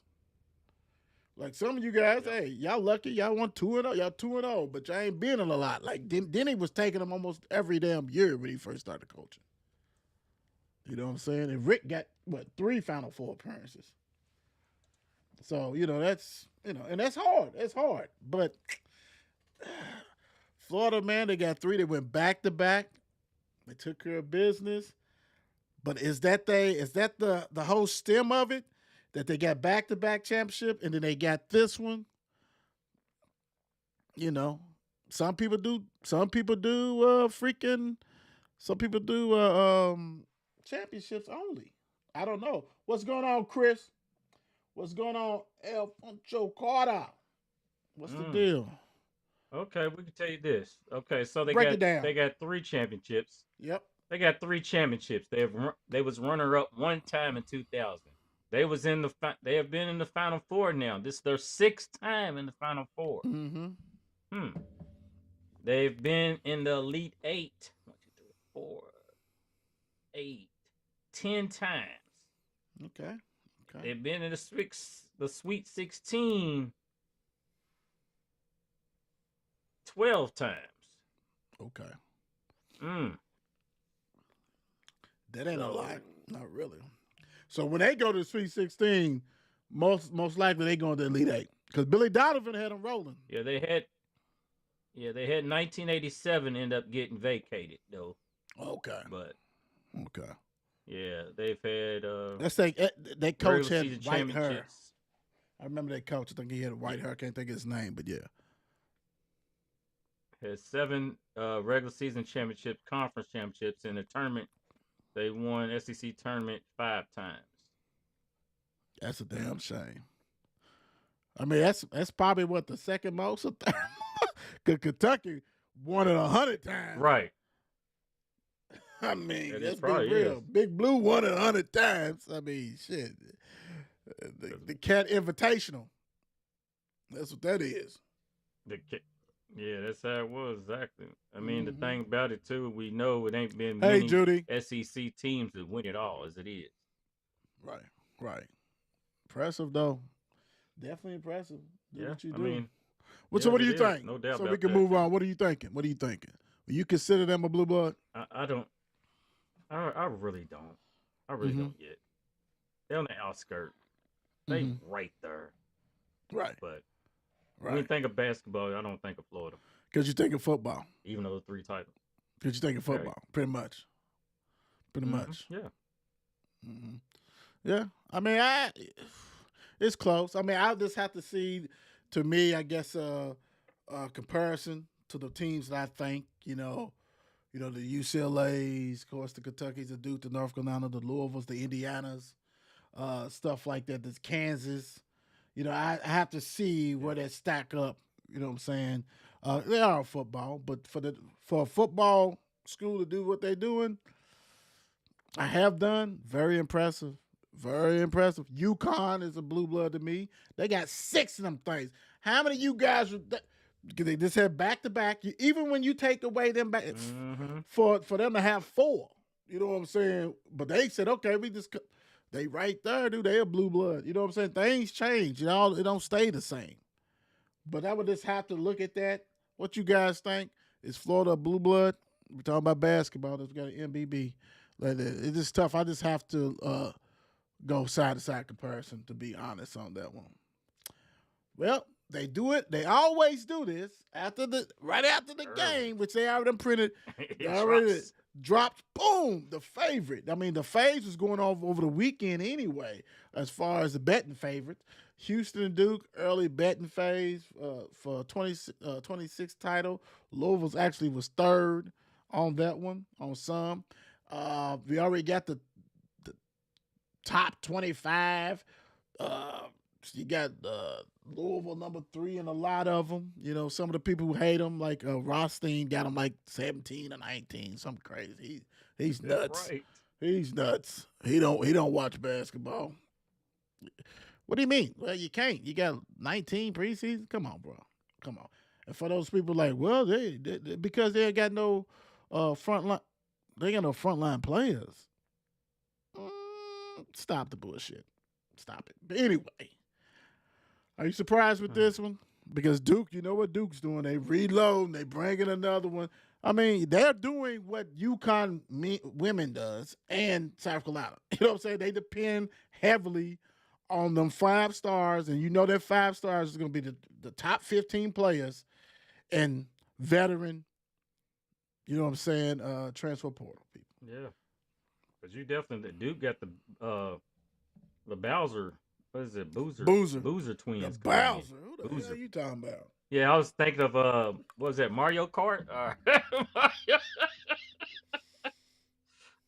Like some of you guys, Yep. hey, y'all lucky, y'all won 2-0, y'all 2-0, but y'all ain't been in a lot. Like Denny was taking them almost every damn year when he first started coaching. You know what I'm saying? And Rick got what 3 Final Four appearances. So that's and that's hard. It's hard, but Florida, man, they got 3. They went back to back. They took care of business. But is that the whole stem of it? That they got back to back championship and then they got this one? You know, some people do. Some people do freaking. Some people do championships only. I don't know what's going on, Chris. What's going on, Alfonso Carter? What's the Mm. deal? Okay, we can tell you this. Okay, so they Break it got down. they got 3 championships. Yep. They got 3 championships. They was runner up one time in 2000. They have been in the Final Four now. This is their 6th time in the Final Four. Mm-hmm. Hmm. They've been in the Elite Eight. 1, 2, 3, 4, 8, 10 times. Okay. They've been in the Sweet 16 12 times. Okay. Mm. That ain't a So lot. Not really. So when they go to the Sweet 16, most likely they going to the Elite Eight because Billy Donovan had them rolling. yeah, they had 1987 end up getting vacated though. Okay. But Okay. yeah, they've had Let's say that coach regular season had white hair. championships. I remember that coach. I think he had white hair. I can't think of his name, but yeah. Has 7 regular season championships, conference championships, in the tournament. They won SEC tournament 5 times. That's a damn shame. I mean, that's probably what the second most. Because Kentucky won it 100 times. Right. I mean, That let's be probably real. is. Big Blue won it 100 times. I mean, shit. The Cat Invitational. That's what that is. Yeah, that's how it was exactly. I mean, the Mhm. thing about it too, we know it ain't been Hey, many Judy. SEC teams that win it all as it is. Right, right. Impressive, though. Definitely impressive. Do Yeah, what you I do. mean, So what do it you is, think? no doubt So we about can that. move on. What are you thinking? Will you consider them a blue blood? I don't. I really don't. I really Mhm. don't yet. They're on the outskirt. They Mhm. right there. Right, But when you right. think of basketball, I don't think of Florida, Because you think of football. even though the 3 titles. Because you think of Right. football, pretty much. pretty much. Yeah. Hmm. Yeah, I mean, it's close. I mean, I'll just have to see. To me, I guess comparison to the teams that I think the UCLA's, of course, the Kentucky's, the Duke, the North Carolina, the Louisville's, the Indianas, stuff like that. There's Kansas. I have to see where they stack up. You know what I'm saying? They are football, but for a football school to do what they're doing, I have done. Very impressive. Very impressive. UConn is a blue blood to me. They got 6 of them things. How many of you guys they just had back to back? Even when you take away them back for them to have 4, you know what I'm saying? But they said, okay, they right there, dude. They a blue blood. You know what I'm saying? Things change. It don't stay the same. But I would just have to look at that. What you guys think? Is Florida a blue blood? We're talking about basketball. We got an MBB. It's just tough. I just have to go side-to-side comparison, to be honest on that one. Well, they do it. They always do this right after the game, which they already printed. They already dropped, boom, the favorite. I mean, the faves was going off over the weekend anyway, as far as the betting favorites. Houston and Duke, early betting phase for 26 title. Louisville actually was 3rd on that one, on some. We already got the top 25. You got Louisville number 3 in a lot of them. Some of the people who hate them, like Rothstein, got them like 17 or 19, something crazy. He's nuts. Right. He's nuts. He don't watch basketball. What do you mean? Well, you can't. You got 19 preseason. Come on, bro. Come on. And for those people like, well, they because they ain't got no front line. They got no frontline players. Stop the bullshit. Stop it. But anyway, are you surprised with this one? Because Duke, you know what Duke's doing? They reload and they bring in another one. I mean, they're doing what UConn women does and South Carolina. You know what I'm saying? They depend heavily on them 5 stars, and their 5 stars is going to be the top 15 players and veteran, you know what I'm saying, transfer portal people. Yeah. Because you definitely, Duke got the Bowser, what is it, Boozer twins. The Bowser. Who the hell are you talking about? Yeah, I was thinking of, what was that, Mario Kart?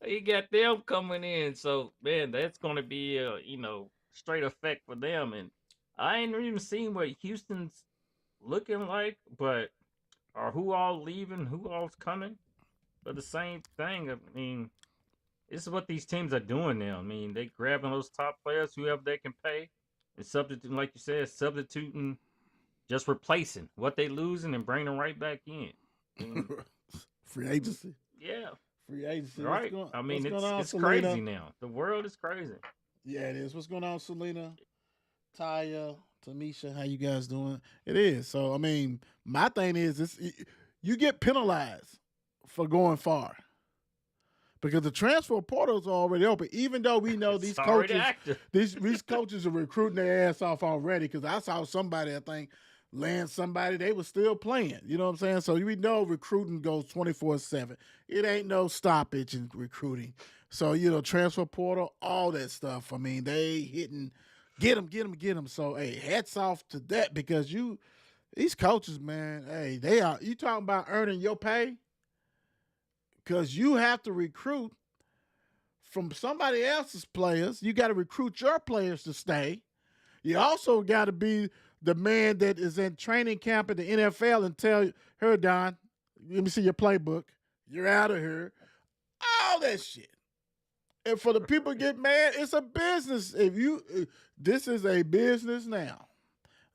You got them coming in. So, man, that's going to be, straight effect for them. And I ain't even seen what Houston's looking like, but or who all leaving, who all's coming. But the same thing, I mean, this is what these teams are doing now. I mean, they grabbing those top players, whoever they can pay, and substituting, like you said, just replacing what they losing and bringing them right back in. Free agency. Yeah. Free agency. Right. I mean, it's crazy now. The world is crazy. Yeah, it is. What's going on, Selena? Taya, Tamisha, how you guys doing? It is. So, I mean, my thing is, you get penalized for going far. Because the transfer portals are already open, even though we know these coaches, these coaches are recruiting their ass off already. Because I saw somebody, I think, land somebody, they were still playing. You know what I'm saying? So we know recruiting goes 24/7. It ain't no stoppage in recruiting. So, transfer portal, all that stuff. I mean, they hitting, get them. So, hey, hats off to that because these coaches, man, hey, you talking about earning your pay? Because you have to recruit from somebody else's players. You got to recruit your players to stay. You also got to be the man that is in training camp at the NFL and tell her, Don, let me see your playbook. You're out of here. All that shit. And for the people get mad, it's a business. This is a business now.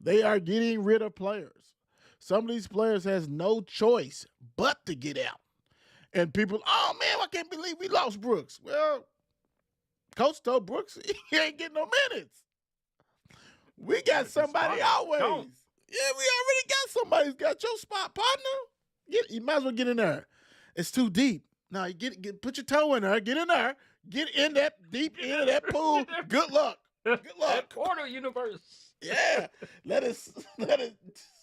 They are getting rid of players. Some of these players has no choice but to get out. And people, oh man, I can't believe we lost Brooks. Well, coach told Brooks he ain't getting no minutes. We got somebody always. Yeah, we already got somebody who's got your spot, partner. You might as well get in there. It's too deep. Now you get put your toe in there, get in there, get in that deep end of that pool. Good luck. Good luck. Portal universe. Yeah. Let it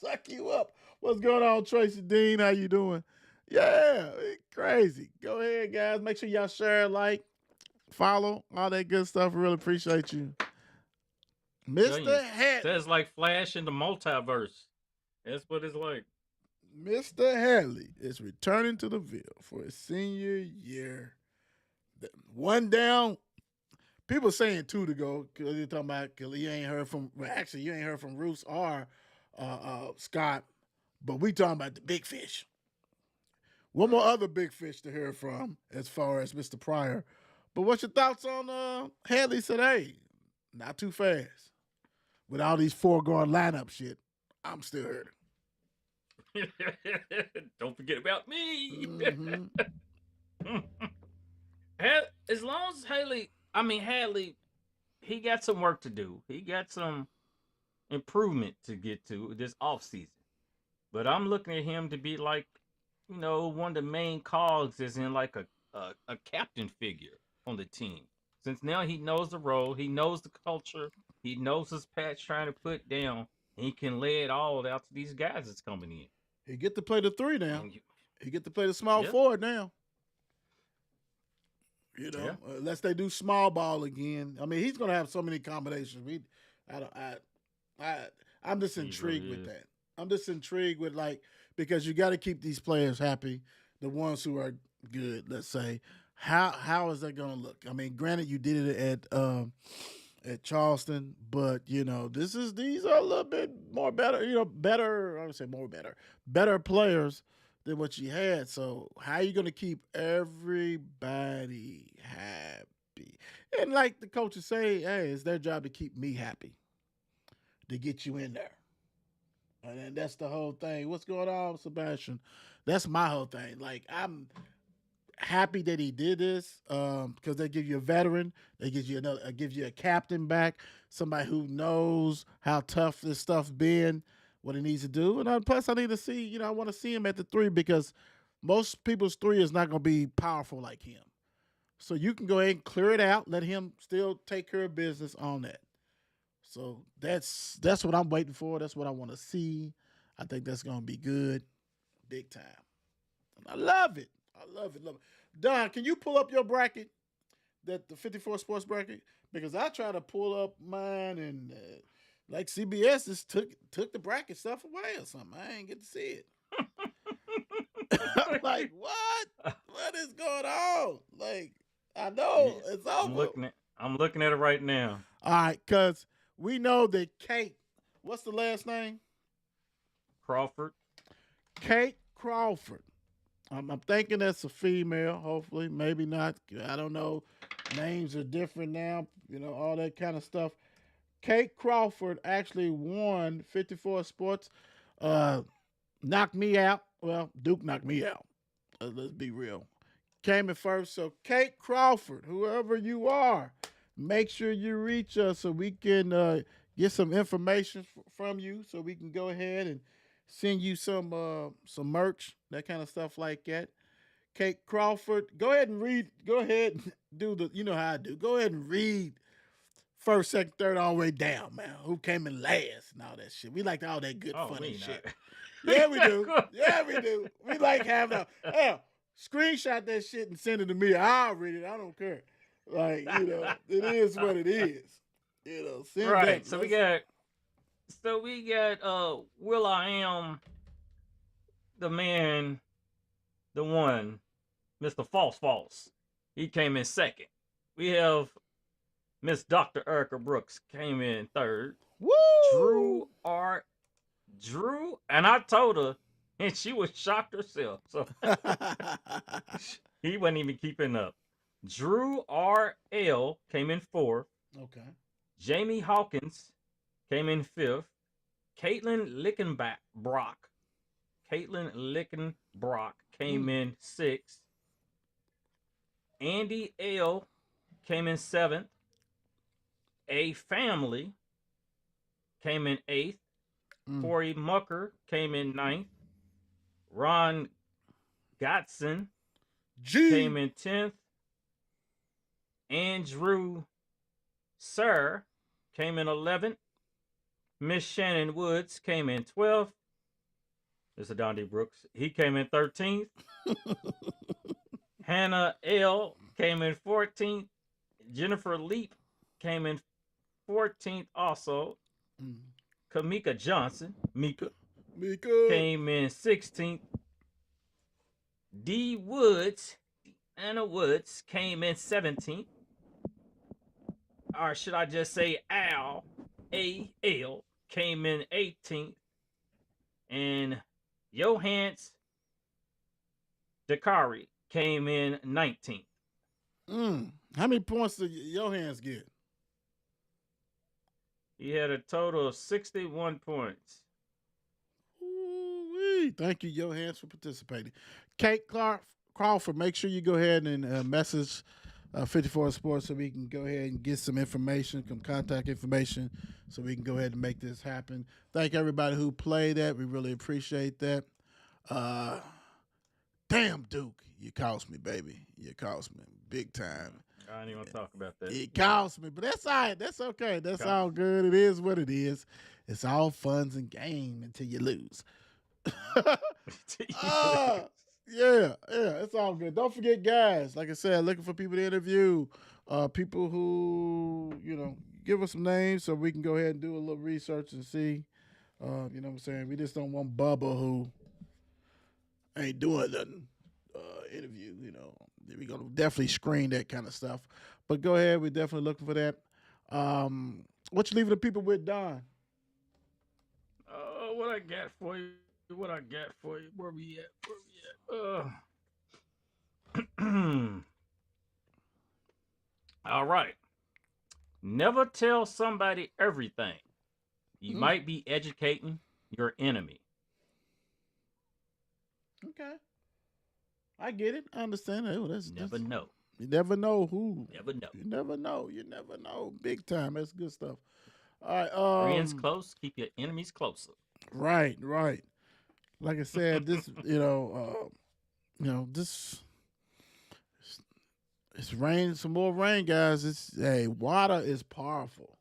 suck you up. What's going on, Tracy Dean? How you doing? Yeah, crazy. Go ahead, guys. Make sure y'all share, like, follow, all that good stuff. Really appreciate you. Tell you, Mr. Hadley. says like Flash in the multiverse. That's what it's like. Mr. Hadley is returning to the Ville for his senior year. One down. People saying two to go because they're talking about because you ain't heard from. Well, actually, you ain't heard from Roos or Scott, but we talking about the big fish. One more other big fish to hear from as far as Mr. Pryor. But what's your thoughts on Hadley said, hey, not too fast. With all these foregone lineup shit, I'm still hurting. Don't forget about me. Mm-hmm. As long as Hadley, he got some work to do. He got some improvement to get to this offseason. But I'm looking at him to be like, one of the main cogs is in like a captain figure on the team. Since now he knows the role, he knows the culture, he knows his patch trying to put down, and he can lay it all out to these guys that's coming in. He get to play the three now. And He get to play the small Yeah. forward now. Yeah. Unless they do small ball again. I mean, he's gonna have so many combinations. I'm just He intrigued really with is. that. I'm just intrigued with because you got to keep these players happy, the ones who are good. Let's say, how is that gonna look? I mean, granted, you did it at Charleston, but these are a little bit more better. Better. I would say more better players than what you had. So how are you going to keep everybody happy? And like the coaches say, hey, it's their job to keep me happy, to get you in there. And then that's the whole thing. What's going on, Sebastian? That's my whole thing. Like I'm happy that he did this because they give you a veteran, they give you a captain back, somebody who knows how tough this stuff been, what he needs to do, and plus I need to see, I want to see him at the three because most people's three is not going to be powerful like him. So you can go ahead and clear it out, let him still take care of business on that. So that's what I'm waiting for. That's what I want to see. I think that's going to be good, big time. I love it. I love it. Don, can you pull up your bracket, the 54 sports bracket? Because I try to pull up mine and like CBS just took the bracket stuff away or something. I ain't get to see it. I'm like, what? What is going on? Like, I know it's over. I'm looking at it right now. All right, because we know that Kate, what's the last name? Crawford. Kate Crawford. I'm thinking that's a female, hopefully. Maybe not. I don't know. Names are different now, all that kind of stuff. Kate Crawford actually won 54 Sports. Knocked me out. Well, Duke knocked me out. Let's be real. Came in first. So, Kate Crawford, whoever you are, make sure you reach us so we can get some information from you so we can go ahead and send you some merch, that kind of stuff like that. Kate Crawford, go ahead and read. Go ahead and do how I do. Go ahead and read first, second, third, all the way down, man. Who came in last and all that shit. We like all that good, funny shit. Yeah, we do. Yeah, we do. We like having screenshot that shit and send it to me. I'll read it. I don't care. Like, it is what it is. Send right. that. So we got Will.i.am, the man, the one, Mr. False. He came in second. We have Miss Dr. Erica Brooks came in third. Woo! Drew, and I told her, and she was shocked herself. So he wasn't even keeping up. Drew R.L. came in fourth. Okay. Jamie Hawkins came in fifth. Caitlin Lickenbrock came in sixth. Andy L. came in seventh. A Family came in eighth. Corey Mucker came in ninth. Ron Gotson came in 10th. Andrew Sir came in 11th. Miss Shannon Woods came in 12th. Mr. Donde Brooks. He came in 13th. Hannah L. came in 14th. Jennifer Leap came in 14th also. Kamika Johnson, Mika, came in 16th. D. Woods, Anna Woods, came in 17th. Or should I just say Al, A-L, came in 18th. And Johans Dakari came in 19th. How many points did Johans get? He had a total of 61 points. Ooh-wee. Thank you, Johans, for participating. Kate Crawford, make sure you go ahead and message 54 Sports so we can go ahead and get some information, some contact information, so we can go ahead and make this happen. Thank everybody who played that. We really appreciate that. Damn, Duke, you cost me, baby. You cost me big time. I ain't even want to talk about that. It cost me, but that's all right. That's okay. That's all good. It is what it is. It's all funs and games until you lose. Yeah, it's all good. Don't forget, guys, like I said, looking for people to interview, people who, give us some names so we can go ahead and do a little research and see. You know what I'm saying? We just don't want Bubba who ain't doing nothing interview, We're going to definitely screen that kind of stuff. But go ahead. We're definitely looking for that. What you leaving the people with, Don? What I got for you? Where we at? All right. Never tell somebody everything. You might be educating your enemy. Okay. I get it. I understand it. Never know. You never know who. Never know. You never know. You never know. Big time. That's good stuff. All right. Friends close, keep your enemies closer. Right. Like I said, this, this, it's rain, some more rain, guys. Water is powerful.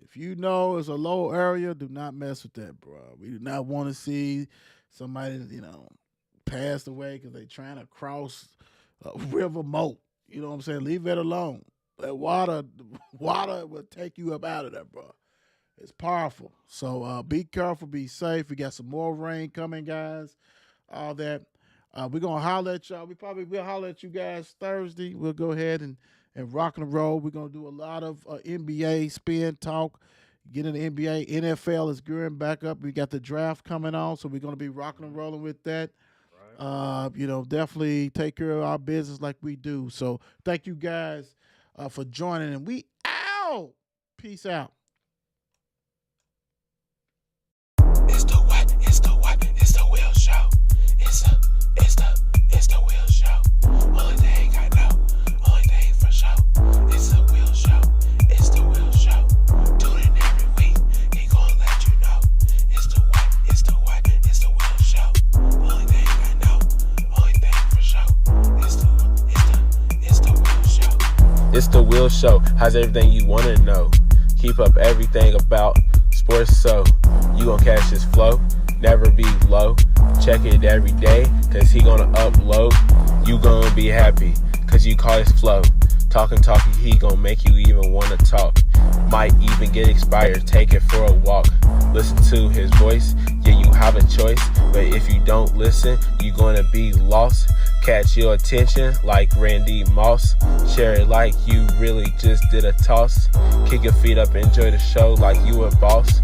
If you know it's a low area, do not mess with that, bro. We do not want to see somebody, passed away because they trying to cross a river moat. You know what I'm saying? Leave it alone. That water will take you up out of there, bro. It's powerful. So be careful, be safe. We got some more rain coming, guys. All that. We're going to holler at y'all. We'll holler at you guys Thursday. We'll go ahead and rock and roll. We're going to do a lot of NBA spin talk. Get in the NBA. NFL is gearing back up. We got the draft coming on, so we're going to be rocking and rolling with that. Right. Definitely take care of our business like we do. So thank you guys for joining, and we out. Peace out. It's the Will Show. It's the Will Show. Only thing I know, only thing for sure. It's the Will Show. It's the Will Show. Tune in every week. He gonna let you know. It's the Will Show. Only thing I know, only thing for sure. It's the Will Show. It's the Will Show. How's everything you want to know? Keep up everything about sports so you gon' catch his flow. Never be low. Check it every day, cause he gonna upload. You gonna be happy, cause you caught his flow. Talking, he gonna make you even wanna talk. Might even get expired, take it for a walk. Listen to his voice, yeah, you have a choice. But if you don't listen, you gonna be lost. Catch your attention like Randy Moss. Share it like you really just did a toss. Kick your feet up, enjoy the show like you a boss.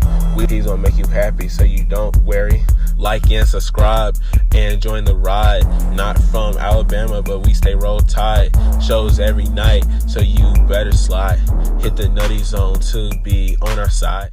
He's gonna make you happy so you don't worry. Like and subscribe and join the ride. Not from Alabama, but we stay roll tide. Shows every night, so you better slide. Hit the nutty zone to be on our side.